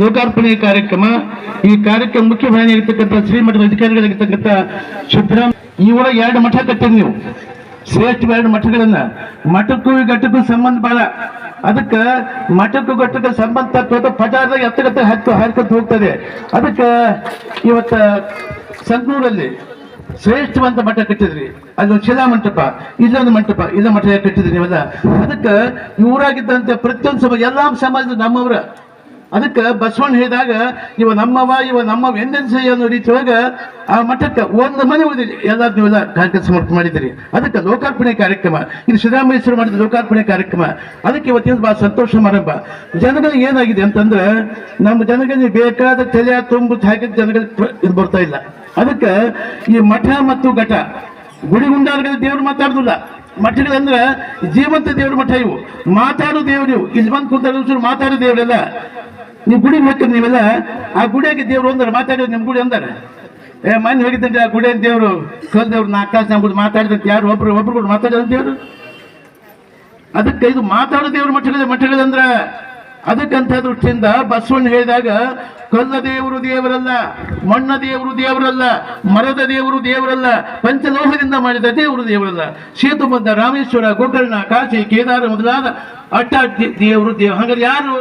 ಲೋಕಾರ್ಪಣೆ ಕಾರ್ಯಕ್ರಮ. ಈ ಕಾರ್ಯಕ್ರಮ ಮುಖ್ಯ ಭಾಗಿಯಾಗಿರ್ತಕ್ಕಂಥ ಶ್ರೀಮಠದ ಅಧಿಕಾರಿಗಳಾಗಿರ್ತಕ್ಕಂಥ ಸಿದ್ದರಾಮ, ಈ ಒಳಗೆ 2 ಮಠ ಕಟ್ಟಿದ್ ನೀವು, ಶ್ರೇಷ್ಠ 2 ಮಠಗಳನ್ನ. ಮಠಕ್ಕೂ ಘಟ್ಟಕ್ಕೂ ಸಂಬಂಧ ಬಾಳ. ಅದಕ್ಕೆ ಮಠಕ್ಕೂ ಘಟ್ಟಕ್ಕೆ ಸಂಬಂಧ ತಕ್ಕ ಪಟಾರದಾಗ ಎತ್ತಗತ್ತ ಹಾರ್ಕೊತ ಹೋಗ್ತದೆ. ಅದಕ್ಕೆ ಇವತ್ತ ಸಂಕೂರಲ್ಲಿ ಶ್ರೇಷ್ಠವಂತ ಮಠ ಕಟ್ಟಿದ್ರಿ. ಅಲ್ಲೊಂದು ಶಿಲಾ ಮಂಟಪ, ಇಲ್ಲೊಂದು ಮಂಟಪ, ಇಲ್ಲ ಮಠ ಕಟ್ಟಿದ್ರಿ ನೀವೆಲ್ಲ. ಅದಕ್ಕೆ ಊರಾಗಿದ್ದಂತೆ ಪ್ರತಿಯೊಂದು ಸಮಾಜ, ಎಲ್ಲಾ ಸಮಾಜದ ನಮ್ಮವ್ರ. ಅದಕ್ಕೆ ಬಸವಣ್ಣ ಹೇಳಿದಾಗ ಇವ ನಮ್ಮವ ಎಂದೆನ್ಸೈ ಅನ್ನೋ ರೀತಿ ಒಳಗ ಆ ಮಠಕ್ಕೆ ಒಂದು ಮನೆ ಉಳಿದಿದೆ. ನೀವೆಲ್ಲ ಕಾರ್ಯಕ್ರಮ ಸಮರ್ಪಣೆ ಮಾಡಿದ್ದೀರಿ. ಅದಕ್ಕೆ ಲೋಕಾರ್ಪಣೆ ಕಾರ್ಯಕ್ರಮ, ಇದು ಸಿದ್ದರಾಮೇಶ್ವರ ಮಾಡಿದ ಲೋಕಾರ್ಪಣೆ ಕಾರ್ಯಕ್ರಮ. ಅದಕ್ಕೆ ಇವತ್ತಿನ ಬಹಳ ಸಂತೋಷ ಸಮಾರಂಭ. ಜನಗಳಿಗೆ ಏನಾಗಿದೆ ಅಂತಂದ್ರೆ, ನಮ್ಮ ಜನಗಳಿಗೆ ಬೇಕಾದ ತಲೆ ತುಂಬು ಹಾಕಿದ ಜನಗಳಿಗೆ ಇದು ಬರ್ತಾ ಇಲ್ಲ. ಅದಕ್ಕೆ ಈ ಮಠ ಮತ್ತು ಘಟ, ಗುಡಿಗುಂಡಾರ್ಗಳ ದೇವ್ರು ಮಾತಾಡುದಿಲ್ಲ. ಮಠಗಳಂದ್ರೆ ಜೀವಂತ ದೇವ್ರ ಮಠ ಇವು, ಮಾತಾಡೋ ದೇವ್ರು ಇವು. ಇಲ್ಲಿ ಬಂದು ಕುಂತ ಮಾತಾಡೋ ದೇವ್ರೆಲ್ಲ. ನೀವು ಗುಡಿಗೆ ಹೋಗ್ತೀರಿ, ನೀವೆಲ್ಲ ಆ ಗುಡಿಯಾಗಿ ದೇವ್ರು ಅಂದಾರೆ, ಮಾತಾಡೋದು ನಿಮ್ಮ ಗುಡಿ ಅಂದಾರೆ. ಮನೆ ಹೋಗಿದ್ದಂತೆ ಆ ಗುಡಿಯ ದೇವ್ರು ಕಲ್ ದೇವ್ರು 4 ತಾಸು ನಮ್ಗೆ ಮಾತಾಡಿದಂತೆ ಯಾರು ಒಬ್ರು ಕೂಡ ಮಾತಾಡೋದು ದೇವ್ರು. ಅದಕ್ಕೆ ಇದು ಮಾತಾಡೋ ದೇವ್ರ ಮಠಗಳಂದ್ರ. ಅದಕ್ಕಂಥ ದೃಷ್ಟಿಯಿಂದ ಬಸವಣ್ಣ ಹೇಳಿದಾಗ ಕಲ್ಲ ದೇವರು ದೇವರಲ್ಲ, ಮಣ್ಣ ದೇವರು ದೇವರಲ್ಲ, ಮರದ ದೇವರು ದೇವರಲ್ಲ, ಪಂಚಲೋಹದಿಂದ ಮಾಡಿದ ದೇವರು ದೇವರಲ್ಲ. ಸೇತುಬಂಧ, ರಾಮೇಶ್ವರ, ಗೋಕರ್ಣ, ಕಾಶಿ, ಕೇದಾರ ಮೊದಲಾದ ಅಡ್ಡ ದೇವರು ದೇವ. ಹಾಗಾದ್ರೆ ಯಾರು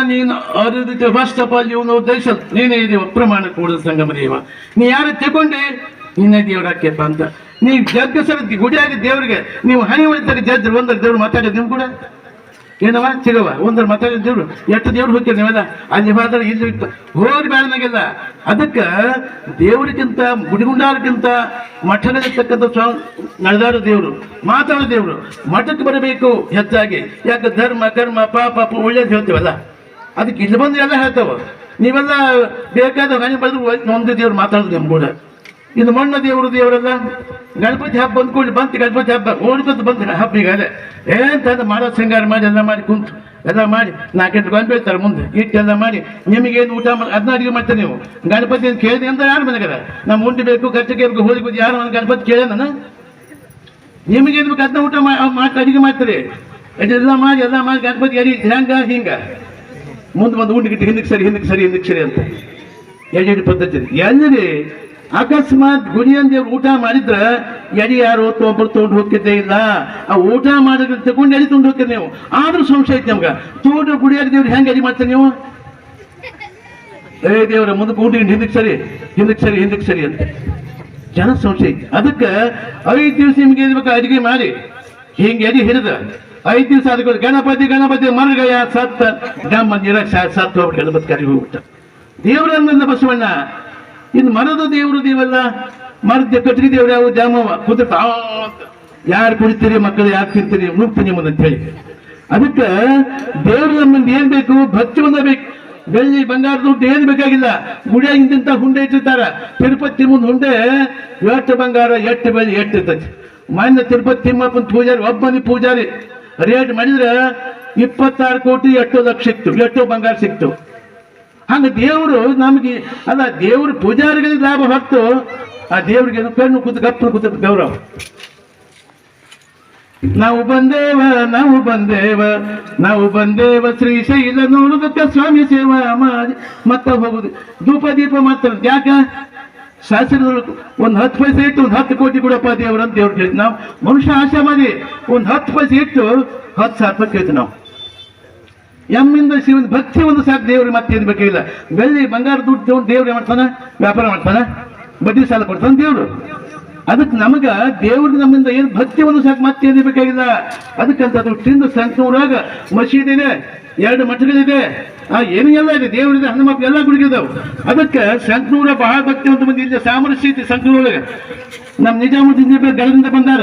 ನೀನು ಅರಿದ ಫಸ್ಟ್ ಆಫ್ ಆಲ್ ಇವನು ದೇಶ ನೀನೇ ದೇವ, ಪ್ರಮಾಣ ಕೂಡದ ಸಂಗಮ ದೇವ. ನೀ ಯಾರು ತಗೊಂಡೆ ನಿನ್ನೆ ದೇವರಾಕ್ಯಪ್ಪ ಅಂತ. ನೀವು ಜಗ್ಗಸರ ಗುಡಿಯಾಗಿ ದೇವ್ರಿಗೆ ನೀವು ಹಣಿ ಹೊಡಿತಾರೆ. ಜಡ್ಜ್ ಒಂದರ ದೇವ್ರು ಮಾತಾಡಿದ್ ನಿಮ್ ಕೂಡ ಏನವ ಸಿಗವ ಒಂದರ ಮಾತಾಡಿದ ದೇವ್ರು. ಎಷ್ಟು ದೇವ್ರು ಹೋಗ್ತೀರಿ ನೀವೆಲ್ಲ, ಅಲ್ಲಿ ಮಾತಾಡ ಇಲ್ಲಿ ಹೋಗಿ ಬ್ಯಾಳನಾಗೆಲ್ಲ. ಅದಕ್ಕೆ ದೇವರಿಗಿಂತ ಗುಡಿಗುಂಡಾರಕ್ಕಿಂತ ಮಠದಲ್ಲಿರ್ತಕ್ಕಂಥ ನಡೆದಾಡ ದೇವರು, ಮಾತಾಡೋ ದೇವರು ಮಠಕ್ಕೆ ಬರಬೇಕು ಹೆಚ್ಚಾಗಿ. ಯಾಕೆ ಧರ್ಮ ಕರ್ಮ ಪಾಪ ಒಳ್ಳೇದು ಹೇಳ್ತೀವಲ್ಲ, ಅದಕ್ಕೆ ಇಲ್ಲಿ ಬಂದು ಎಲ್ಲ ಹೇಳ್ತಾವ. ನೀವೆಲ್ಲ ಬೇಕಾದ ಹಣಿ ಬರೆದು ಒಂದು ದೇವ್ರು ಮಾತಾಡೋದು ನಿಮ್ ಕೂಡ. ಇದು ಮಣ್ಣ ದೇವರು ದೇವರಲ್ಲ. ಗಣಪತಿ ಹಬ್ಬ ಬಂದ್ಕೊಂಡು ಗಣಪತಿ ಹಬ್ಬ ಓಡ್ಕೊತ ಬಂದು ಹಬ್ಬ. ಈಗ ಅದೇ ಏನಂತ ಮಾಡೋ ಶೃಂಗಾರ ಮಾಡಿ ಎಲ್ಲ ಮಾಡಿ ಕುಂತು ಎಲ್ಲ ಮಾಡಿ 4 ಗಂಟೆ ಬಂದು ಬೀಳ್ತಾರೆ ಮುಂದೆ ಇಟ್ಟೆಲ್ಲ ಮಾಡಿ. ನಿಮಗೇನು ಊಟ ಅದನ್ನ ಅಡಿಗೆ ಮಾಡ್ತಾರೆ ನೀವು. ಗಣಪತಿ ಕೇಳಿದೆ ಅಂತ ಯಾರು ಮನೆಗದ ನಮ್ಮ ಉಂಡಿ ಬೇಕು, ಖರ್ಚಿಗೆ ಬೇಕು, ಹೋಳಿಗೆ ಯಾರು ಗಣಪತಿ ಕೇಳ ನಾನು ನಿಮಗೇನು ಬೇಕು ಅದನ್ನ ಊಟ ಮಾಡಿ ಅಡಿಗೆ ಮಾಡ್ತಾರೆ. ಅದೆಲ್ಲ ಮಾಡಿ ಗಣಪತಿ ಅಡಿ ಹಿಂಗ ಮುಂದೆ ಬಂದು ಉಂಡಿಗಿಟ್ಟು ಹಿಂದಕ್ಕೆ ಸರಿ ಅಂತ ಎಡಿ ಪದ್ಧತಿ. ಎಲ್ಲರಿ ಅಕಸ್ಮಾತ್ ಗುಡಿಯಂದೇವ್ರು ಊಟ ಮಾಡಿದ್ರ ಎಡಿ ಯಾರು ಒಬ್ಬರು ತೊಗೊಂಡು ಹೋಗ್ತಿದ್ದೇ ಇಲ್ಲ. ಆ ಊಟ ಮಾಡಿದ್ರೆ ತಗೊಂಡು ಎಡಿ ತೊಗೊಂಡು ಹೋಗ್ತೀರಿ ನೀವು. ಆದ್ರೂ ಸಂಶಯ ಐತಿ ನಮ್ಗೆ, ತೋಟ ಗುಡಿಯಾಗ ದೇವ್ರು ಹೆಂಗೆ ಎಡಿ ಮಾಡ್ತೀರಿ ನೀವು? ದೇವ್ರ ಮುಂದಕ್ಕೆ ಊಟ ಹಿಂದಕ್ಕೆ ಸರಿ ಅಂತ ಜನ ಸಂಶಯ ಐತಿ. ಅದಕ್ಕೆ 5 ದಿವಸ ನಿಮ್ಗೆ ಏನ್ಬೇಕು ಅಡಿಗೆ ಮಾಡಿ ಹಿಂಗೆ ಎಡಿ ಹಿಡಿದ 5 ದಿವಸ ಅದಕ್ಕೆ ಗಣಪತಿ ಮರಗಯ ಸತ್ತ ಗಮ್ಮ ನಿರಕ್ಷ ಸತ್ತು ಹೋಗ್ಬಿಟ್ಟು ಗಣಪತಿ ಕರಿಗೆ ಹೋಗ್ಬಿಟ್ಟ. ದೇವ್ರನ್ನ ಬಸವಣ್ಣ. ಇನ್ನು ಮರದ ದೇವರು ದೇವಲ್ಲ, ಮರದ ಕಟ್ಟಿಗೆ ದೇವ್ರು ಯಾವ ಜಾಮವ ಕುದುಟ ಯಾರು ಕುಡಿತೀರಿ ಮಕ್ಕಳು, ಯಾರು ತಿಂತೀರಿ ಮುಗ್ತೀನಿ ಅಂತ ಹೇಳಿ. ಅದಕ್ಕೆ ದೇವ್ರ ನಮ್ಮಲ್ಲಿ ಏನ್ ಬೇಕು? ಭಕ್ತಿ ಬೇಕು. ಬೆಳ್ಳಿ ಬಂಗಾರ ದುಡ್ಡು ಏನು ಬೇಕಾಗಿಲ್ಲ. ಗುಡಿಯಾಗ ಇಂತಿಂತ ಹುಂಡೆ ಇಟ್ಟಿರ್ತಾರ. ತಿರುಪತಿ ಮುಂದೆ ಹುಂಡೆ ಎಷ್ಟು ಬಂಗಾರ ಎಷ್ಟು ಬೆಳ್ಳಿ ಎಷ್ಟು ಇರ್ತೈತಿ. ಮಾನ್ಯ ತಿರುಪತಿ ತಿಮ್ಮಪ್ಪನ ಪೂಜಾರಿ, ಒಬ್ಬನಿ ಪೂಜಾರಿ ರೇಟ್ ಮಾಡಿದ್ರೆ 26 ಕೋಟಿ 8 ಲಕ್ಷ ಸಿಕ್ತು, 8 ಬಂಗಾರ ಸಿಕ್ತು. ಹಂಗ ದೇವರು ನಮ್ಗೆ ಅಲ್ಲ, ದೇವ್ರ ಪೂಜಾರಿಗಳಿಗೆ ಲಾಭ ಹೊತ್ತು ಆ ದೇವ್ರಿಗೆ ಕಣ್ಣು ಕೂತ ಗೌರವ. ನಾವು ಬಂದೇವ ಶ್ರೀಶೈಲ ನೋಡುದಕ್ಕೆ ಸ್ವಾಮಿ ಸೇವಾ ಮಾಡಿ ಮತ್ತೆ ಹೋಗುದು. ಧೂಪ ದೀಪ ಮಾಡ್ತಾರೆ. ಯಾಕ? ಶಾಸ್ತ್ರದೊಳಗೆ ಒಂದು 10 ಪೈಸೆ ಇಟ್ಟು ಒಂದು 10 ಕೋಟಿ ಕೊಡಪ್ಪ ದೇವ್ರ ಅಂತ ದೇವ್ರು ಕೇಳ್ತೀವಿ. ನಾವು ಮನುಷ್ಯ ಆಶೆ ಮಾಡಿ ಒಂದು 10 ಪೈಸೆ ಇಟ್ಟು 10,000 ರೂಪಾಯಿ ಕೇಳ್ತೀವಿ ನಾವು. ಎಮ್ಮಿಂದ ಶಿವನ ಭಕ್ತಿ ಒಂದು ಸಾಕು ದೇವ್ರಿಗೆ ಮತ್ತೆ ಏನು ಬೇಕಾಗಿಲ್ಲ. ಬೆಳ್ಳಿ ಬಂಗಾರ ದುಡ್ಡು ತಗೊಂಡು ದೇವ್ರು ಮಾಡ್ತಾನ, ವ್ಯಾಪಾರ ಮಾಡ್ತಾನ, ಬಡ್ಡಿ ಸಾಲ ಕೊಡ್ತಾನ ದೇವ್ರು. ಅದಕ್ಕೆ ನಮಗ ದೇವ್ರಿಗೆ ನಮ್ಮಿಂದ ಏನು ಭಕ್ತಿ ಒಂದು ಸಾಕು ಮತ್ತೆ ಏನು ಬೇಕಾಗಿಲ್ಲ. ಅದಕ್ಕಂತ ದೃಷ್ಟಿಯಿಂದ ಸಂಕನೂರಾಗ ಮಸೀದಿ ಇದೆ, 2 ಮಠಗಳಿದೆ, ಏನು ಎಲ್ಲ ಇದೆ, ದೇವರಿದೆ, ಹನುಮಪ್ಪ ಎಲ್ಲ ಗುಡಿಗಿದಾವೆ. ಅದಕ್ಕೆ ಸಂಕನೂರ ಬಹಳ ಭಕ್ತಿವಂತ ಮಂದಿ ಇಲ್ಲಿ ಸಾಮರಸ್ಯ ಐತಿ. ಸಂಕನೂರೊಳಗೆ ನಮ್ಮ ನಿಜಾಮುದ್ದೀನ್ ಗದಗಿಂದ ಬಂದಾರ.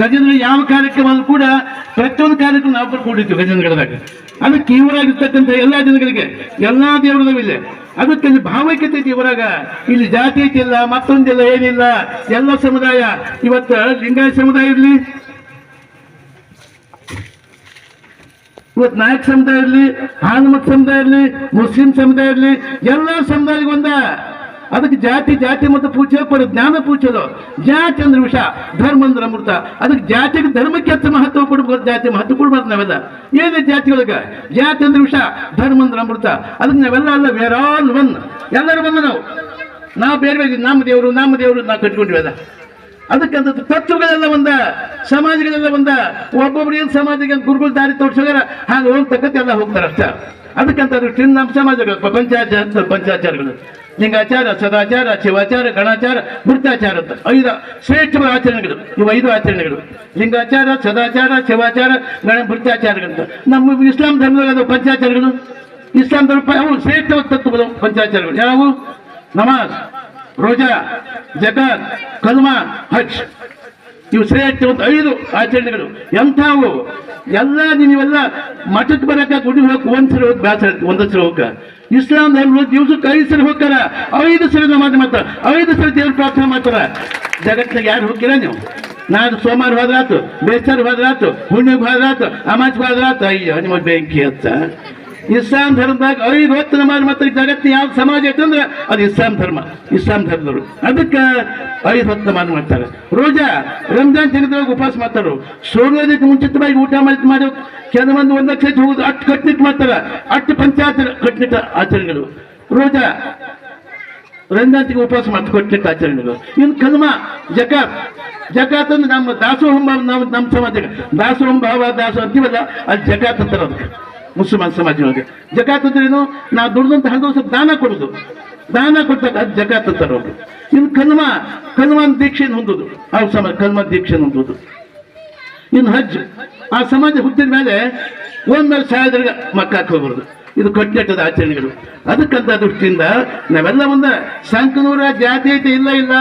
ಗಜೇಂದ್ರ ಯಾವ ಕಾರ್ಯಕ್ರಮ ಕೂಡ ಪ್ರತಿಯೊಂದು ಕಾರ್ಯಕ್ರಮ ನಾವು ಕೂಡಿರ್ತೀವಿ ಗಜೇಂದ್ರಗಡದಾಗ. ಅದಕ್ಕೆ ಇವರಾಗಿರ್ತಕ್ಕಂಥ ಎಲ್ಲಾ ಜನಗಳಿಗೆ ಎಲ್ಲಾ ದೇವರದವಿಲ್ಲ. ಅದಕ್ಕೆ ಭಾವೈಕ್ಯತೆ ಐತಿ ಇವರಾಗ. ಇಲ್ಲಿ ಜಾತಿ ಐತಿಲ್ಲ, ಮತ್ತೊಂದಿಲ್ಲ, ಏನಿಲ್ಲ. ಎಲ್ಲ ಸಮುದಾಯ ಇವತ್ತು ಲಿಂಗಾಯತ ಸಮುದಾಯ ಇರಲಿ, ಇವತ್ತು ನಾಯಕ ಸಮುದಾಯ ಇರಲಿ, ಹನುಮತ್ ಸಮುದಾಯ ಇರಲಿ, ಮುಸ್ಲಿಂ ಸಮುದಾಯ ಇರಲಿ, ಎಲ್ಲ ಸಮುದಾಯಕ್ಕೆ ಒಂದ ಅದಕ್ಕೆ ಜಾತಿ ಜಾತಿ ಮತ್ತು ಪೂಜೆ ಪಡ ಜ್ಞಾನ ಪೂಜೆದು ಜಾತಿ ಅಂದ್ರೆ ವಿಷ, ಧರ್ಮ ಅಂದ್ರೆ ಅಮೃತ. ಅದಕ್ಕೆ ಜಾತಿಗೆ ಧರ್ಮಕ್ಕೆ ಹೆಚ್ಚು ಮಹತ್ವ ಕೊಡ್ಬೇಕು, ಜಾತಿ ಮಹತ್ವ ಕೊಡ್ಬಾರ್ದು ನಾವೆಲ್ಲ. ಏನೇ ಜಾತಿಗಳಿಗೆ ಜಾತಿ ಅಂದ್ರೆ ವಿಷ, ಧರ್ಮ ಅಂದ್ರೆ ಅಮೃತ. ಅದಕ್ಕೆ ನಾವೆಲ್ಲ ಅಲ್ಲ, ವೇರ್ ಆಲ್ ಒನ್, ಎಲ್ಲರೂ ಬಂದು ನಾವು ಬೇರೆ ಬೇರೆ ನಮ್ಮ ದೇವರು ನಾವು ಕಟ್ಕೊಂಡ್ವಿ ಅದ. ಅದಕ್ಕಂತ ತತ್ವಗಳೆಲ್ಲ ಒಂದ, ಸಮಾಜಗಳೆಲ್ಲ ಒಂದ. ಒಬ್ಬೊಬ್ರು ಏನು ಸಮಾಜಕ್ಕೆ ಗುರುಗಳು ದಾರಿ ತೋರಿಸೋಗಾರ ಹಾಗೆ ಹೋಗ್ತಕ್ಕಂಥ ಎಲ್ಲ ಹೋಗ್ತಾರೆ ಅಷ್ಟ. ಅದಕ್ಕಂತ ನಮ್ಮ ಸಮಾಜಗಳು ಪಂಚಾಚಾರಗಳು ಲಿಂಗಾಚಾರ, ಸದಾಚಾರ, ಶಿವಾಚಾರ, ಗಣಾಚಾರ, ವೃತ್ತಾಚಾರ ಅಂತ 5 ಶ್ರೇಷ್ಠವಾದ ಆಚರಣೆಗಳು. ಇವು 5 ಆಚರಣೆಗಳು: ಲಿಂಗಾಚಾರ, ಸದಾಚಾರ, ಶಿವಾಚಾರ, ವೃತ್ತಾಚಾರಗಳಂತ. ನಮ್ಮ ಇಸ್ಲಾಂ ಧರ್ಮದಲ್ಲಿ ಪಂಚಾಚಾರಗಳು, ಇಸ್ಲಾಂ ಧರ್ಮ ಅವು ಶ್ರೇಷ್ಠವಾದ ತತ್ವಗಳು ಪಂಚಾಚಾರಗಳು. ಯಾವುವು? ನಮಾಜ್, ರೋಜಾ, ಜಕಾತ್, ಕಲ್ಮಾ, ಹಜ್. ಇವು ಶ್ರೇಷ್ಠವಾದ 5 ಆಚರಣೆಗಳು. ಎಂಥವು ಎಲ್ಲ ನೀವೆಲ್ಲ ಮಠಕ್ಕೆ ಬರಕ ಗುಡಿ ಹೋಗಕ್ಕೆ ಒಂದ್ಸರಿ ಹೋಗಿ ಬ್ಯಾಸರ, ಒಂದೊಂದ್ಸರಿ ಹೋಗ. ಇಸ್ಲಾಂ ಧರ್ಮ ದಿವಸಕ್ಕೆ 5 ಸರಿ ಹೋಗ್ತಾರ, 5 ಸರಿ ನಮಾಜ್ ಮಾಡ್ತಾರ, 5 ಸರಿ ದೇವ್ರ ಪ್ರಾರ್ಥನೆ ಮಾಡ್ತಾರ. ಜಗತ್ತಿನಾಗ ಯಾರು ಹೋಗ್ತೀರಾ ನೀವು? ನಾನು ಸೋಮವಾರ ಹೋದ್ರಾತು, ಬೇಸ್ತಾರ ಹೋದ್ರಾತು, ಹುಣ್ಣಿಗೆ ಹೋದ್ರಾತು, ಅಮಾಜ್ ಹೋದ್ರಾತು, ಅಯ್ಯೋ ನಿಮ್ಮ ಬೆಂಕಿ ಹತ್ತ. ಇಸ್ಲಾಂ ಧರ್ಮದಾಗ 5 ಹೊತ್ತು ನಮಾಜ್ ಮಾಡ್ತಾರೆ. ಜಗತ್ತಿನ ಯಾವ ಸಮಾಜ ಐತಂದ್ರೆ ಅದು ಇಸ್ಲಾಂ ಧರ್ಮದವರು. ಅದಕ್ಕೆ 5 ಹೊತ್ತು ನಮಾಜ್ ಮಾಡ್ತಾರೆ. ರೋಜಾ, ರಂಜಾನ್ ತಿಂಗಳೊಳಗೆ ಉಪವಾಸ ಮಾಡ್ತಾರು. ಸೂರ್ಯೋದಯಕ್ಕೆ ಮುಂಚಿತವಾಗಿ ಊಟ ಮಾಡಿ ಕೆಲವೊಂದು 1 ಲಕ್ಷ ಹೋಗುದು ಅಷ್ಟು ಕಟ್ನಿಟ್ಟು ಮಾಡ್ತಾರೆ. ಅಷ್ಟು ಪಂಚಾಯತ್ ಕಟ್ನಿಟ್ಟ ಆಚರಣೆಗಳು. ರೋಜಾ, ರಂಜಾನ್ತಿಗೆ ಉಪವಾಸ ಮಾಡಿ ಕಟ್ನಿಟ್ಟ ಆಚರಣೆಗಳು. ಇನ್ನು ಕಲ್ಮಾ, ಜಕಾತ್ ಅಂದ್ರೆ ನಮ್ಮ ದಾಸೋಹಂ, ನಮ್ಮ ಸಮಾಜಕ್ಕೆ ದಾಸೋಹಂ ಭಾವ ದಾಸೋಹ ಅಂತೀವಲ್ಲ, ಅದು ಜಕಾತ್ ಅಂತಾರೆ. ಅದಕ್ಕೆ ಮುಸಲ್ಮಾನ್ ಸಮಾಜದೊಳಗೆ ಜಕಾತ್ ಅಂದ್ರೆ ಏನು? ನಾವು ದುಡ್ದಂತ ಹಣದ ಸ್ವಲ್ಪ ದಾನ ಕೊಡ್ತಾರೆ, ಅದು ಜಕಾತ್ ಅಂತಾರೆ ಅವರು. ಇನ್ನು ಕಲ್ಮಾನ್ ದೀಕ್ಷೆಯನ್ನು ಹೊಂದೋದು, ಆ ಸಮಾಜ ಕಲ್ಮಾನ್ ದೀಕ್ಷೆಯನ್ನು ಹೊಂದೋದು. ಇನ್ನು ಹಜ್, ಆ ಸಮಾಜ ಹುಟ್ಟಿದ ಮೇಲೆ ಒಂದ್ಮೇಲೆ ಸಾಯದ್ರಿಗೆ ಮಕ್ಕಾಕ್ ಹೋಗ್ಬಾರ್ದು. ಇದು ಕಟ್ಟೆಟ್ಟದ ಆಚರಣೆಗಳು. ಅದಕ್ಕಂತ ದೃಷ್ಟಿಯಿಂದ ನಾವೆಲ್ಲ ಒಂದ. ಸಂಕನೂರ ಜಾತಿ ಐತೆ ಇಲ್ಲ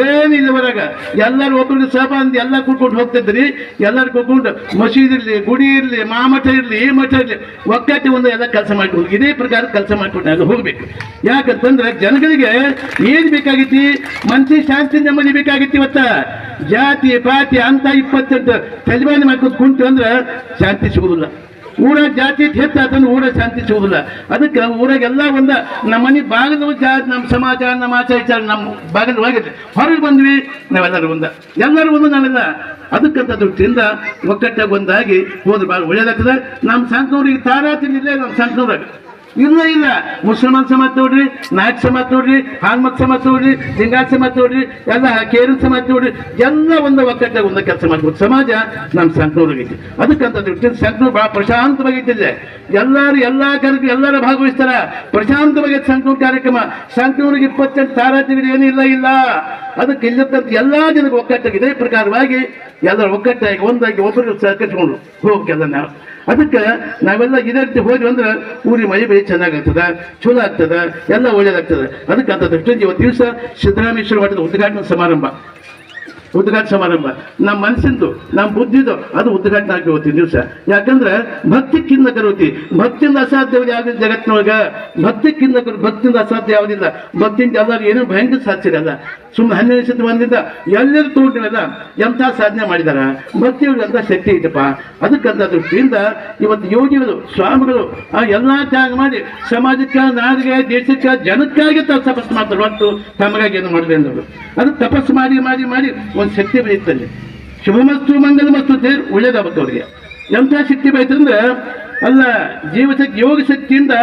ಏನಿಲ್ಲ ಹೊರಗ. ಎಲ್ಲರೂ ಒಬ್ಬರಿಗೆ ಸಭಾ ಅಂತ ಎಲ್ಲ ಕೂಡ್ಕೊಂಡು ಹೋಗ್ತಿದ್ರಿ. ಎಲ್ಲರೂ ಕೂತ್ಕೊಂಡು ಮಸೀದಿ ಇರಲಿ, ಗುಡಿ ಇರಲಿ, ಮಠ ಇರಲಿ, ಈ ಮಠ ಇರಲಿ, ಒಕ್ಕಟ್ಟಿ ಒಂದು ಎಲ್ಲ ಕೆಲಸ ಮಾಡ್ಕೊಂಡು ಇದೇ ಪ್ರಕಾರ ಕೆಲಸ ಮಾಡ್ಕೊಂಡು ಅದು ಹೋಗ್ಬೇಕು. ಯಾಕಂತಂದ್ರೆ ಜನಗಳಿಗೆ ಏನ್ ಬೇಕಾಗಿತ್ತು? ಮನಸ್ಸಿಗೆ ಶಾಂತಿ ನೆಮ್ಮದಿ ಬೇಕಾಗಿತ್ತು. ಇವತ್ತ ಜಾತಿ ಪಾತಿ ಅಂತ 28 ತಲೆಮಾರಿ ಮಾಡ್ಕೊಂಡು ಕುಂತು ಅಂದ್ರೆ ಶಾಂತಿ ಸಿಗುದಿಲ್ಲ. ಊರಾಗ ಜಾತಿ ಹೆಚ್ಚಾತಂದ್ರೆ ಊರಾಗ ಶಾಂತಿ ಸಿಗುದಿಲ್ಲ. ಅದಕ್ಕೆ ಊರಾಗೆಲ್ಲ ಒಂದ. ನಮ್ಮ ಮನೆ ಬಾಗಿಲು ನಮ್ಮ ಸಮಾಜ, ನಮ್ಮ ಆಚಾರ ನಮ್ಮ ಬಾಗಿಲು ಹೋಗಿದ್ವಿ, ಹೊರಗೆ ಬಂದ್ವಿ, ನಾವೆಲ್ಲರೂ ಎಲ್ಲರೂ ನಾವೆಲ್ಲ. ಅದಕ್ಕಂತ ದೃಷ್ಟಿಯಿಂದ ಒಕ್ಕಟ್ಟಾಗಿ ಒಂದಾಗಿ ಹೋದ್ರೆ ಭಾಳ ಒಳ್ಳೇದಾಗ್ತದೆ. ನಮ್ಮ ಸಂತನೂರಿಗೆ ತಾರಾತಿನಿಲ್ಲ. ನಮ್ಮ ಸಂತನೂರಾಗ ಇಲ್ಲ ಮುಸಲ್ಮಾನ್ ಸಮಾಜ ನೋಡ್ರಿ, ನಾಯಕ್ ಸಮಾಜ ನೋಡ್ರಿ, ಹಾನ್ಮತ್ ಸಮಾಜ ನೋಡ್ರಿ, ಲಿಂಗಾಯತ್ ಸಮಾಜ ನೋಡ್ರಿ, ಎಲ್ಲ ಕೇರಳ ಸಮಾಜ ನೋಡ್ರಿ, ಎಲ್ಲ ಒಕ್ಕಟ್ಟಾಗಿ ಒಂದ ಕೆಲಸ ಮಾಡ್ಬೋದು ಸಮಾಜ ನಮ್ಮ ಸಂತನೂರಾಗೈತಿ. ಅದಕ್ಕಂತ ದೃಷ್ಟಿಯಿಂದ ಸಂತನೂರು ಭಾಳ ಪ್ರಶಾಂತವಾಗಿದ್ದಿದೆ. ಎಲ್ಲರೂ ಭಾಗವಹಿಸ್ತಾರ. ಪ್ರಶಾಂತವಾಗಿ ಸಂತನೂರು ಕಾರ್ಯಕ್ರಮ. ಸಂತನೂರಿಗೆ 28 ತಾರಾತಿಗಳು ಏನಿಲ್ಲ. ಅದಕ್ಕೆ ಇಲ್ಲದಂತ ಎಲ್ಲಾ ಜನಕ್ಕೆ ಒಕ್ಕಟ್ಟಾಗಿ ಇದೇ ಪ್ರಕಾರವಾಗಿ ಎಲ್ಲರೂ ಒಕ್ಕಟ್ಟಾಗಿ ಒಂದಾಗಿ ಒಬ್ಬರು ಸಹಕರಿಸ್ಕೊಂಡು ಹೋಗ್ಬೇಕೆಲ್ಲ ನಾವು. ಅದಕ್ಕೆ ನಾವೆಲ್ಲ ಇದೇ ರೀತಿ ಹೋದ್ವಿ ಅಂದ್ರೆ ಊರಿಗೆ ಮಳೆ ಬೆಳೆ ಚೆನ್ನಾಗಾಗ್ತದ, ಚಲೋ ಆಗ್ತದ, ಎಲ್ಲ ಒಳ್ಳೇದಾಗ್ತದೆ. ಅದಕ್ಕೆ ಅಂತ ದೃಷ್ಟಿಯಿಂದ ಇವತ್ತು ದಿವಸ ಸಿದ್ದರಾಮೇಶ್ವರ ಮಠದ ಉದ್ಘಾಟನಾ ಸಮಾರಂಭ ನಮ್ಮ ಮನಸ್ಸಿಂದು, ನಮ್ಮ ಬುದ್ಧಿದು ಅದು ಉದ್ಘಾಟನೆ ಆಗಿ ಇವತ್ತಿನ ದಿವಸ. ಯಾಕಂದ್ರೆ ಭಕ್ತಿಕ್ಕಿಂತ ಕರೋತಿ, ಭಕ್ತಿಯಿಂದ ಅಸಾಧ್ಯವಾದ ಯಾವ್ದು ಜಗತ್ತಿನೊಳಗ. ಭಕ್ತಿಯಿಂದ ಅಸಾಧ್ಯ ಯಾವುದಿಲ್ಲ. ಭಕ್ತಿಯಿಂದ ಎಲ್ಲರೂ ಏನೂ ಭಯಂಕರ ಸಾಧ್ಯಲ್ಲ. ಸುಮ್ಮನೆ 12 ಶತಮಾನದಿಂದ ಎಲ್ಲರೂ ತಗೊಂಡಿವೆಲ್ಲ ಎಂಥ ಸಾಧನೆ ಮಾಡಿದಾರ. ಭಕ್ತಿಯೊಳಗೆ ಅಂತ ಶಕ್ತಿ ಐತಪ್ಪ. ಅದಕ್ಕಂತ ದೃಷ್ಟಿಯಿಂದ ಇವತ್ತು ಯೋಗಿಗಳು, ಸ್ವಾಮಿಗಳು ಆ ಎಲ್ಲ ತ್ಯಾಗ ಮಾಡಿ ಸಮಾಜಕ್ಕೆ, ನಾಡಿಗೆ, ದೇಶಕ್ಕೆ, ಜನಕ್ಕಾಗಿ ತಪಸ್ಸು ಮಾಡ್ತಾರೆ. ಹೊತ್ತು ತಮಗಾಗಿ ಏನು ಮಾಡಿದೆ ಅಂದವರು. ಅದು ತಪಸ್ಸು ಮಾಡಿ ಒಂದು ಶಕ್ತಿ ಬೆಳೀತಲ್ಲಿ. ಶುಭಮಸ್ತು ಮಂಗಲಮಸ್ತು ದೇವ್ರು ಒಳ್ಳೇದಾಗುತ್ತೆ ಅವ್ರಿಗೆ. ಎಂಥ ಶಕ್ತಿ ಬೆಳೀತಂದ್ರೆ ಅಲ್ಲ, ಜೀವಶಕ್ತಿ, ಯೋಗ ಶಕ್ತಿಯಿಂದ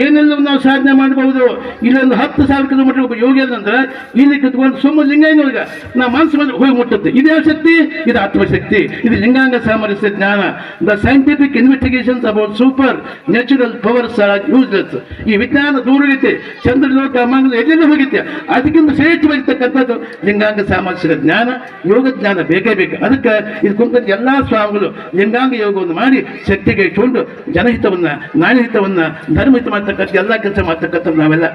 ಏನೆಲ್ಲ ನಾವು ಸಾಧನೆ ಮಾಡಬಹುದು. ಇಲ್ಲೊಂದು 10,000 ಕಿಲೋಮೀಟರ್ ಒಬ್ಬ ಯೋಗಿ ಅಂದ್ರೆ ಇಲ್ಲಿ ಕುತ್ಕೊಂಡು ಸುಮ್ಮನೆ ಲಿಂಗಾಯನೊಳಗ ನಾವು ಮನಸ್ಸು ಹೋಗಿ ಮುಟ್ಟುತ್ತೆ. ಇದೇ ಶಕ್ತಿ, ಇದು ಆತ್ಮಶಕ್ತಿ, ಇದು ಲಿಂಗಾಂಗ ಸಾಮರಸ್ಯ ಜ್ಞಾನ. The scientific investigations about super natural powers are useless. ಈ ವಿಜ್ಞಾನ ದೂರ ಹೋಗಿತ್ತೆ, ಚಂದ್ರಲೋಕ ಮಂಗಲ ಎಲ್ಲೆಲ್ಲ ಹೋಗಿತ್ತೆ. ಅದಕ್ಕಿಂತ ಶ್ರೇಷ್ಠವಾಗಿರ್ತಕ್ಕಂಥದ್ದು ಲಿಂಗಾಂಗ ಸಾಮರಸ್ಯದ ಜ್ಞಾನ, ಯೋಗ ಜ್ಞಾನ ಬೇಕೇ ಬೇಕು. ಅದಕ್ಕೆ ಇದು ಕುಂತ ಎಲ್ಲ ಸ್ವಾಮಿಗಳು ಲಿಂಗಾಂಗ ಯೋಗವನ್ನು ಮಾಡಿ ಶಕ್ತಿಗೆ ಇಟ್ಕೊಂಡು ಜನಹಿತವನ್ನ, ನಾಣ್ಯಹಿತವನ್ನ, ಧರ್ಮಹಿತ ಮಾಡ್ತಕ್ಕಂಥ ಎಲ್ಲ ಕೆಲಸ ಮಾಡ್ತಕ್ಕಂಥ ನಾವೆಲ್ಲ.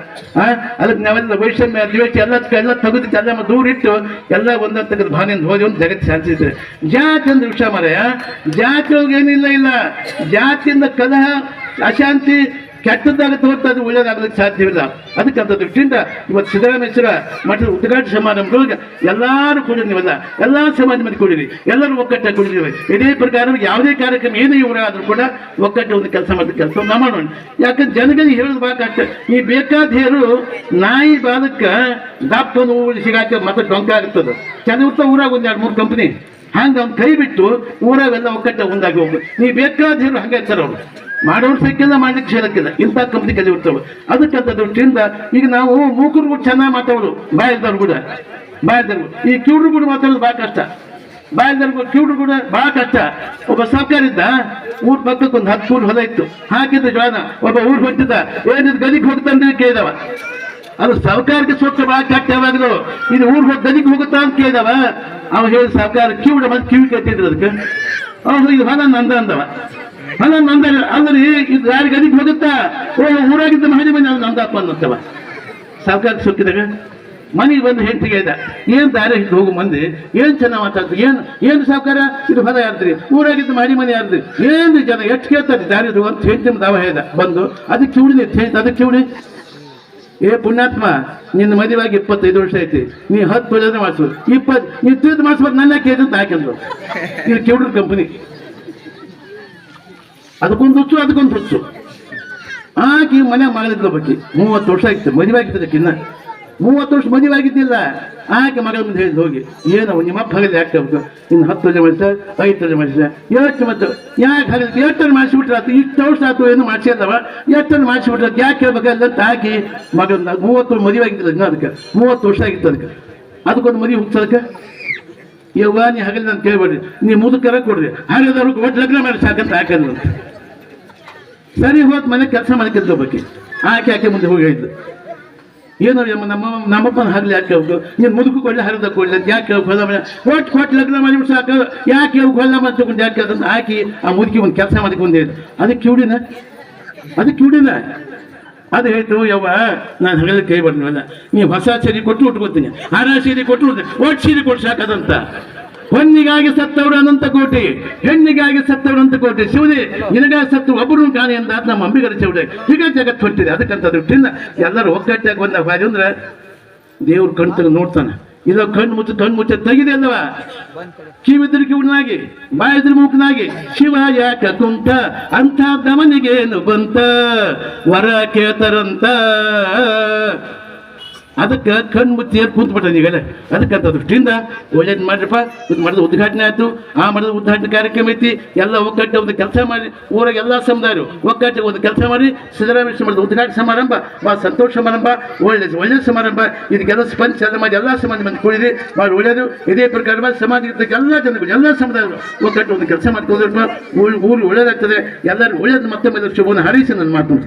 ಅದಕ್ಕೆ ನಾವೆಲ್ಲ ವೈಷಮ್ಯ, ದ್ವೇಷ ಎಲ್ಲ ತೆಗೆದಿತ್ತು, ಎಲ್ಲ ದೂರ ಇಟ್ಟು ಎಲ್ಲ ಒಂದಂತಕ್ಕಂಥ ಭಾವನೆಯಿಂದ ಹೋಗಿ ಒಂದು ಜಗತ್ತು ಶಾಂತಿಸಿದ್ರೆ. ಜಾತಿ ಅಂದ್ರೆ ವಿಷಯ ಮಾರಾಯ. ಜಾತಿ ಒಳಗೆ ಏನಿಲ್ಲ. ಜಾತಿಯಿಂದ ಕಲಹ, ಅಶಾಂತಿ, ಕೆಟ್ಟದ್ದಾಗುತ್ತೆ ಹೊರತು ಅದು ಒಳ್ಳೇದಾಗಲಿಕ್ಕೆ ಸಾಧ್ಯವಿಲ್ಲ. ಅದಕ್ಕೆ ಅಂತ ದೃಷ್ಟಿಯಿಂದ ಇವತ್ತು ಸಿದ್ದರಾಮೇಶ್ವರ ಮಠದ ಉದ್ಘಾಟನಾ ಸಮಾರಂಭದೊಳಗೆ ಎಲ್ಲರೂ ಕೂಡಿ ನೀವೆಲ್ಲ ಎಲ್ಲ ಸಮಾಜ ಮಂದಿ ಕೂಡಿರಿ, ಎಲ್ಲರೂ ಒಕ್ಕಟ್ಟಾಗಿ ಕೂಡಿದ್ದೀವಿ. ಇದೇ ಪ್ರಕಾರ ಯಾವುದೇ ಕಾರ್ಯಕ್ರಮ ಏನೇ ಇವರಾದರೂ ಕೂಡ ಒಕ್ಕಟ್ಟು ಒಂದು ಕೆಲಸ ಮಾಡಿದ ಕೆಲಸ ನಾವು ಮಾಡೋಣ. ಯಾಕಂದ್ರೆ ಜನಗಳಿಗೆ ಹೇಳೋದು ಬೇಕಾಗ್ತದೆ. ನೀ ಬೇಕಾದ ಹೇರು ನಾಯಿ ಬಾಲಕ್ಕೆ ದಪ್ಪ ನೋವು ಸಿಗಾಕ ಮತ್ತೆ ಡೊಂಕ ಆಗ್ತದೆ. ಕೆಲವ್ರ ಊರಾಗ ಒಂದು 2-3 ಕಂಪ್ನಿ ಹಂಗೆ ಅವ್ನು ಕೈ ಬಿಟ್ಟು ಊರಾಗೆಲ್ಲ ಒಕ್ಕಟ್ಟ ಒಂದಾಗಿ ಹೋಗ್ಬೇಕು. ನೀ ಬೇಕಾದ ಹೇರು ಹಂಗೆ ಇರ್ತಾರೆ ಅವರು ಮಾಡೋರು ಸಿಕ್ಕಿಲ್ಲ, ಮಾಡ್ಲಿಕ್ಕೆ ಸೇರಕ್ಕಿಲ್ಲ, ಇಂಥ ಕಂಪ್ನಿ ಕಲಿ ಇರ್ತವೆ. ಅದಕ್ಕಂತ ದೃಷ್ಟಿಯಿಂದ ಈಗ ನಾವು ಮೂಕರು ಕೂಡ ಚೆನ್ನಾಗಿ ಮಾತಾಡೋರು, ಬಾಯಲ್ದವ್ರು ಕೂಡ ಈ ಕಿವುಡ್ರು ಕೂಡ ಮಾತಾಡೋದು ಭಾಳ ಕಷ್ಟ. ಬಾಯಲ್ದವ್ರು ಕಿವುಡ್ರು ಕೂಡ ಭಾಳ ಕಷ್ಟ. ಒಬ್ಬ ಸಾವುಕಾರ ಇದ್ದ, ಊರ್ ಪಕ್ಕಕ್ಕೆ ಒಂದು 10 ಫೂಟ್ ಹೊಲ ಇತ್ತು, ಹಾಕಿದ್ದ ಜೋಳ. ಒಬ್ಬ ಊರ್ ಹೊಟ್ಟಿದ್ದ, ಏನಿದ್ ಗದಿಗೆ ಹೋಗ್ತಾನೆ ಕೇಳಿದವ. ಅದು ಸರ್ಕಾರಕ್ಕೆ ಸ್ವಚ್ಛ ಭಾಳ ಕಷ್ಟ. ಯಾವಾಗಲೂ ಇದು ಊರ್ ಗದಿಗೆ ಹೋಗುತ್ತಾ ಅಂತ ಕೇಳಿದವ. ಅವ ಹೇಳಿ ಸರ್ಕಾರ ಕಿವುಡ ಮತ್ತೆ ಕಿವಿ ಕಟ್ಟಿದ್ರು ಅದಕ್ಕೆ. ಅವ್ರು ಇದು ಹೊಲ ನಂದ ಅಂದವ. ಹೊಲ ನಂದ ಅಂದ್ರೆ ಇದು ಯಾರು ಗದಿಗೆ ಹೋಗುತ್ತಾ? ಊರಾಗಿದ್ದ ಮಹಡಿ ಮನೆ ಅವ್ನು ನಂದಪ್ಪ ಅನ್ನತ್ತವ. ಸರ್ಕಾರಕ್ಕೆ ಸೊಕ್ಕಿದಾಗ ಮನೆಗೆ ಬಂದು ಹೆಂಡತಿಗೆ ಇದ್ದ, ಏನ್ ದಾರಿ ಹಿಡಿದು ಹೋಗು ಮಂದಿ ಏನ್ ಚೆನ್ನಾಗಿ ಮಾತಾಡ್ತು. ಏನು ಸಾವುಕಾರ ಇದು ಹೊಲ ಯಾರ್ದ್ರಿ? ಊರಾಗಿದ್ದ ಮಹಡಿ ಮನೆ ಯಾರ್ದ್ರಿ? ಏನು ಜನ ಎಷ್ಟು ಕೇಳ್ತಾರೆ ದಾರಿ ಅಂತ ಹೆಂಡತಿ ದಾವ ಹೇಳ್ದ ಬಂದು. ಅದಕ್ಕೆ ಕಿವುಡಿ ಅದಕ್ಕೆ ಕಿವುಡಿ ಏ ಪುಣ್ಯಾತ್ಮ, ನಿನ್ನ ಮದುವಾಗಿ 25 ವರ್ಷ ಐತಿ, ನೀ 10 ವರ್ಷ ಮಾಡಿಸ್ಬೋದು, 20 ನೀ ತಿಳಿದು ಮಾಡಿಸ್ಬೋದು, ನನ್ನ ಕೇಳಿದ್ರು ಅಂತ ಹಾಕಿದ್ರು. ಇದು ಕಿವುಡ್ರ ಕಂಪನಿ. ಅದಕ್ಕೊಂದು ಹುಚ್ಚು ಆಕಿ ಮನೆ ಮಾಡಿದ್ಲ ಬಗ್ಗೆ 30 ವರ್ಷ ಆಗಿತ್ತು ಮದುವೆ ಆಗಿದ್ದಕ್ಕೆ. ಇನ್ನ 30 ವರ್ಷ ಮದುವೆ ಆಗಿದ್ದಿಲ್ಲ. ಆಕೆ ಮಗಳ ಮುಂದೆ ಹೇಳಿದ್ ಹೋಗಿ, ಏನೋ ನಿಮ್ಮಪ್ಪ ಹಗಲಿ ಯಾಕೆ ಹೋಗ್ತು, ಇನ್ನು 10 ವರ್ಷ ಮಾಡಿಸ 5 ವರ್ಷ ಮಾಡಿಸ ಎಷ್ಟು ಮತ್ತು ಯಾಕೆ ಹಗಲಿ ಎಷ್ಟನ್ನು ಮಾಡಿಸಿಬಿಟ್ರೆ ಆತು, ಇಷ್ಟು ವರ್ಷ ಆಯ್ತು ಏನು ಮಾಡಿಸಿದವ, ಎಷ್ಟನ್ನು ಮಾಡಿಸಿಬಿಟ್ರೆ ಯಾಕೆ ಕೇಳ್ಬೇಕಲ್ಲ ಅಂತ ಹಾಕಿ ಮಗಳ 30 ಮದುವೆ ಆಗಿದ್ದಿಲ್ಲ. ಇನ್ನು ಅದಕ್ಕೆ 30 ವರ್ಷ ಆಗಿತ್ತು. ಅದಕ್ಕೊಂದು ಮದುವೆ ಹೋಗ್ತದಕ್ಕೆ ಯವ್ವ ನೀ ಹಗಲಿ ನಾನು ಕೇಳ್ಬೇಡ್ರಿ, ನೀ ಮುದುಕರ ಕೊಡ್ರಿ, ಹಾಗಾದವ್ರಿಗೆ ಒಟ್ಟು ಲಗ್ನ ಮಾಡಿ ಸಾಕಂತ ಹಾಕಂದ್ರು. ಸರಿ ಹೋದ್ ಮನೆ ಕೆಲಸ ಮಾಡ್ಕೊಂತ ಬಗ್ಗೆ ಆಕೆ ಮುಂದೆ ಹೋಗಿ ಹೇಳಿದ್ದು, ಏನೋ ನಮ್ಮಪ್ಪನ ಹಗಲಿ ಯಾಕೆ ಹೋಗು, ನೀನು ಮುದುಕು ಕೊಡ್ಲಿ ಹರಿದ ಕೊಡ್ಲಿ ಅಂತ ಯಾಕೆ ಹೊಲ ಮಾಡಿ ಕೊಟ್ಟು ಲಗ್ನ ಮಾಡಿ ಸಾಕು, ಯಾಕೆ ಹೊಲ ಮಾಡಿ ತಗೊಂಡು ಯಾಕೆ ಅದನ್ನು ಹಾಕಿ ಆ ಮುದುಕಿ ಒಂದು ಕೆಲಸ ಮಾಡಿಕೊಂಡು ಹೇಳಿದ್ದು. ಅದಕ್ಕೆ ಕಿವುಡಿನ ಅದು ಹೇಳ್ತು, ಯವ್ವ ನಾನು ಹಗಲಿ ಕೈ ಬರ್ತೀವಲ್ಲ, ನೀವು ಹೊಸ ಸೀರೆ ಕೊಟ್ಟು ಉಟ್ಕೋತೀನಿ, ಹರ ಸೀರೆ ಕೊಟ್ಟು ಒಟ್ಟು ಸೀರೆ ಕೊಟ್ಟು ಸಾಕದಂತ. ಹೊನ್ನಿಗಾಗಿ ಸತ್ತವರು ಅನಂತ ಕೋಟಿ, ಹೆಣ್ಣಿಗಾಗಿ ಸತ್ತವರು ಅಂತ ಕೋಟಿ. ಶಿವನೇ ನಿನಗಾಗಿ ಸತ್ತು ಒಬ್ಬರು ಕಾಣಿ ಅಂತ ನಮ್ಮ ಅಂಬಿಗರ ಚೌಡೆ ಹೀಗೆ ಜಗತ್ತು ಹೊಟ್ಟಿದೆ. ಅದಕ್ಕಂತ ದೃಷ್ಟಿಯಿಂದ ಎಲ್ಲರೂ ಒಗ್ಗಟ್ಟಾಗಿ ಬಂದ ಬಾರಿ ಅಂದ್ರೆ ದೇವ್ರ ಕಣ್ ತೆಗೆದು ನೋಡ್ತಾನೆ. ಇದೋ ಕಣ್ಣು ಮುಚ್ಚ ತೆಗಿದೆ ಅಲ್ವಾ, ಕಿವಿದ್ರು ಕಿವಿನಾಗಿ ಬಾಯಿದ್ರು ಮೂಕನಾಗಿ ಶಿವ ಯಾಕ ಕುಂತ ಅಂತ ದಮನಿಗೇನು ಬಂತ ವರ ಕೇಳ್ತಾರಂತ. ಅದಕ್ಕೆ ಕಣ್ಣು ಮುಚ್ಚಿ ಕೂತ್ಬಿಟ್ಟ ನೀವೆಲ್ಲ. ಅದಕ್ಕಂತ ದೃಷ್ಟಿಯಿಂದ ಒಳ್ಳೇದು ಮಾಡ್ರಪ್ಪ. ಇದು ಮಾಡಿದ ಉದ್ಘಾಟನೆ ಆಯ್ತು, ಆ ಮಾಡಿದ ಉದ್ಘಾಟನೆ ಕಾರ್ಯಕ್ರಮ ಐತಿ. ಎಲ್ಲ ಒಗ್ಗಟ್ಟೆ ಒಂದು ಕೆಲಸ ಮಾಡಿ ಊರಾಗ ಎಲ್ಲ ಸಮುದಾಯರು ಒಗ್ಗಟ್ಟೆ ಒಂದು ಕೆಲಸ ಮಾಡಿ ಸಿದ್ದರಾಮೇಶ್ವರ ಮಾಡಿದ ಉದ್ಘಾಟನೆ ಸಮಾರಂಭ ಭಾಳ ಸಂತೋಷ ಸಮಾರಂಭ, ಒಳ್ಳೆ ಸಮಾರಂಭ. ಇದಕ್ಕೆಲ್ಲ ಸ್ಪಂದಿಸಿ ಎಲ್ಲ ಮಾಡಿ ಎಲ್ಲ ಸಮಾಜ ಮಂದಿ ಕೂಡಿರಿ, ಭಾಳ ಒಳ್ಳೆಯದು. ಇದೇ ಪ್ರಕಾರ ಸಮಾಜ ಎಲ್ಲ ಜನಗಳು ಎಲ್ಲ ಸಮುದಾಯಗಳು ಒಗ್ಗಟ್ಟು ಒಂದು ಕೆಲಸ ಮಾಡ್ಕೊಂಡ್ರಪ್ಪ, ಊರು ಒಳ್ಳೇದಾಗ್ತದೆ. ಎಲ್ಲರೂ ಒಳ್ಳೇದು ಮತ್ತೊಮ್ಮೆ ಶುಭವನ್ನು ಹಾರೈಸಿ ನಾನು ಮಾಡ್ತೀನಿ.